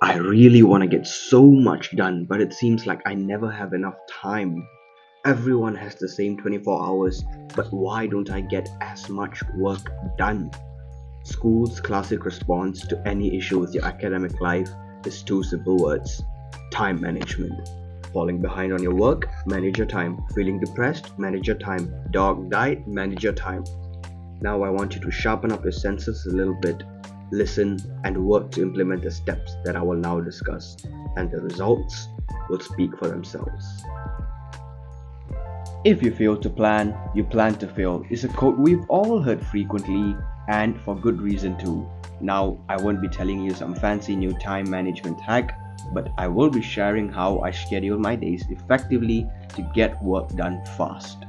I really want to get so much done, but it seems like I never have enough time. Everyone has the same 24 hours, but why don't I get as much work done? School's classic response to any issue with your academic life is two simple words: time management. Falling behind on your work, manage your time. Feeling depressed, manage your time. Dog died, manage your time. Now I want you to sharpen up your senses a little bit, listen, and work to implement the steps that I will now discuss, and the results will speak for themselves. If you fail to plan, you plan to fail is a quote we've all heard frequently, and for good reason too. Now, I won't be telling you some fancy new time management hack, but I will be sharing how I schedule my days effectively to get work done fast.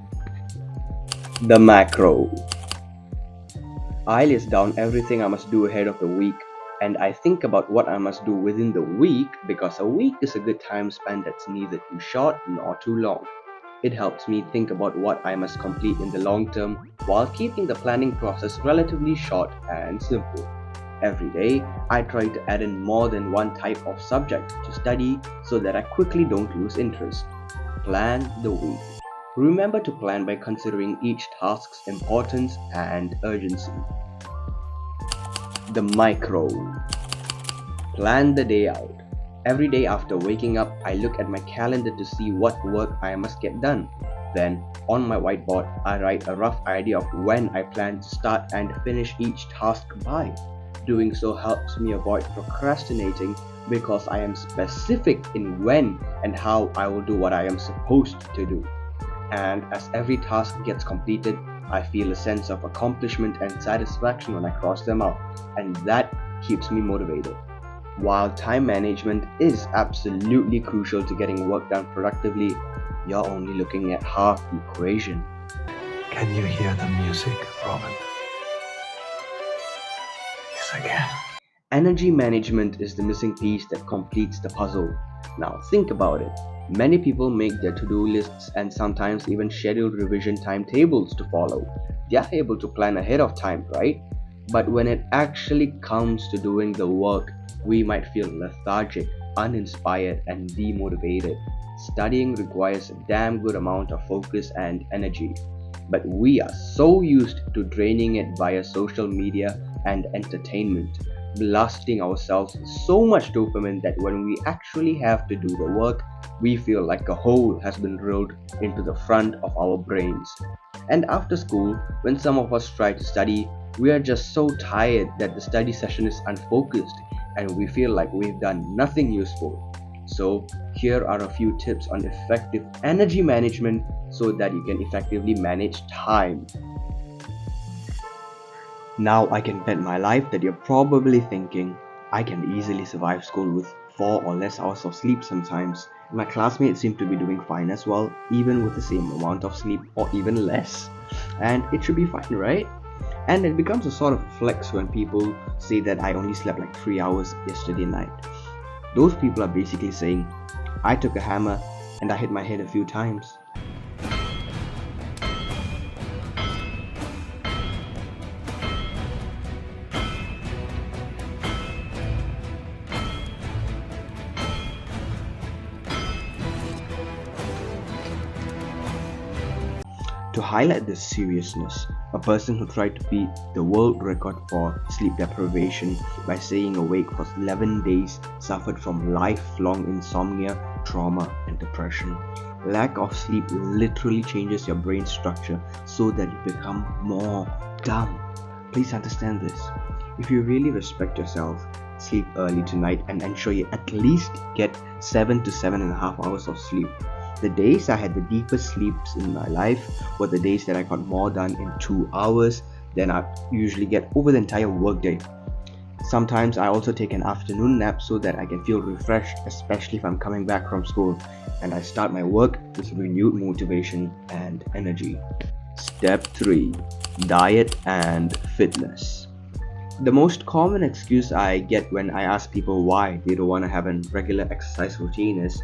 The macro. I list down everything I must do ahead of the week, and I think about what I must do within the week because a week is a good time span that's neither too short nor too long. It helps me think about what I must complete in the long term while keeping the planning process relatively short and simple. Every day, I try to add in more than one type of subject to study so that I quickly don't lose interest. Plan the week. Remember to plan by considering each task's importance and urgency. The micro. Plan the day out. Every day after waking up, I look at my calendar to see what work I must get done. Then, on my whiteboard, I write a rough idea of when I plan to start and finish each task by. Doing so helps me avoid procrastinating because I am specific in when and how I will do what I am supposed to do. And as every task gets completed, I feel a sense of accomplishment and satisfaction when I cross them out, and that keeps me motivated. While time management is absolutely crucial to getting work done productively, you're only looking at half the equation. Can you hear the music, Robin? Yes, I can. Energy management is the missing piece that completes the puzzle. Now, think about it. Many people make their to-do lists and sometimes even schedule revision timetables to follow. They are able to plan ahead of time, right? But when it actually comes to doing the work, we might feel lethargic, uninspired, and demotivated. Studying requires a damn good amount of focus and energy, but we are so used to draining it via social media and entertainment, blasting ourselves with so much dopamine that when we actually have to do the work, we feel like a hole has been drilled into the front of our brains. And after school, when some of us try to study, we are just so tired that the study session is unfocused and we feel like we've done nothing useful. So, here are a few tips on effective energy management so that you can effectively manage time. Now, I can bet my life that you're probably thinking, I can easily survive school with 4 or less hours of sleep sometimes. My classmates seem to be doing fine as well, even with the same amount of sleep or even less. And it should be fine, right? And it becomes a sort of flex when people say that I only slept like 3 hours yesterday night. Those people are basically saying, I took a hammer and I hit my head a few times. To highlight this seriousness, a person who tried to beat the world record for sleep deprivation by staying awake for 11 days suffered from lifelong insomnia, trauma, and depression. Lack of sleep literally changes your brain structure so that you become more dumb. Please understand this. If you really respect yourself, sleep early tonight and ensure you at least get 7 to 7.5 hours of sleep. The days I had the deepest sleeps in my life were the days that I got more done in 2 hours than I usually get over the entire workday. Sometimes I also take an afternoon nap so that I can feel refreshed, especially if I'm coming back from school, and I start my work with renewed motivation and energy. Step 3. Diet and fitness. The most common excuse I get when I ask people why they don't want to have a regular exercise routine is,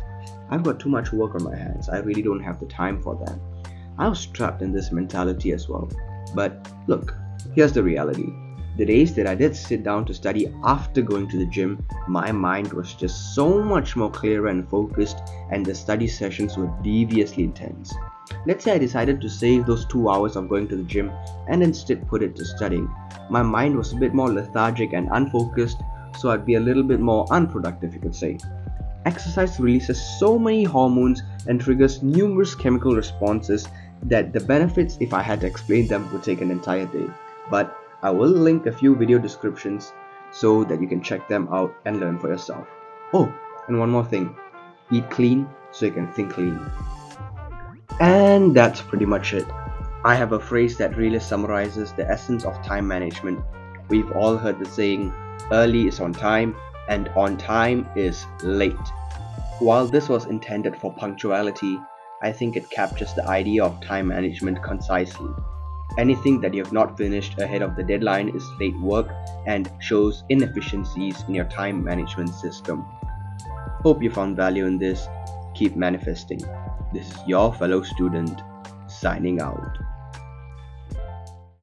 I've got too much work on my hands, I really don't have the time for that. I was trapped in this mentality as well. But look, here's the reality. The days that I did sit down to study after going to the gym, my mind was just so much more clearer and focused, and the study sessions were deviously intense. Let's say I decided to save those 2 hours of going to the gym and instead put it to studying. My mind was a bit more lethargic and unfocused, so I'd be a little bit more unproductive, you could say. Exercise releases so many hormones and triggers numerous chemical responses that the benefits, if I had to explain them, would take an entire day. But I will link a few video descriptions so that you can check them out and learn for yourself. Oh, and one more thing, eat clean so you can think clean. And that's pretty much it. I have a phrase that really summarizes the essence of time management. We've all heard the saying, early is on time and on time is late. While this was intended for punctuality, I think it captures the idea of time management concisely. Anything that you have not finished ahead of the deadline is late work and shows inefficiencies in your time management system. Hope you found value in this. Keep manifesting. This is your fellow student signing out.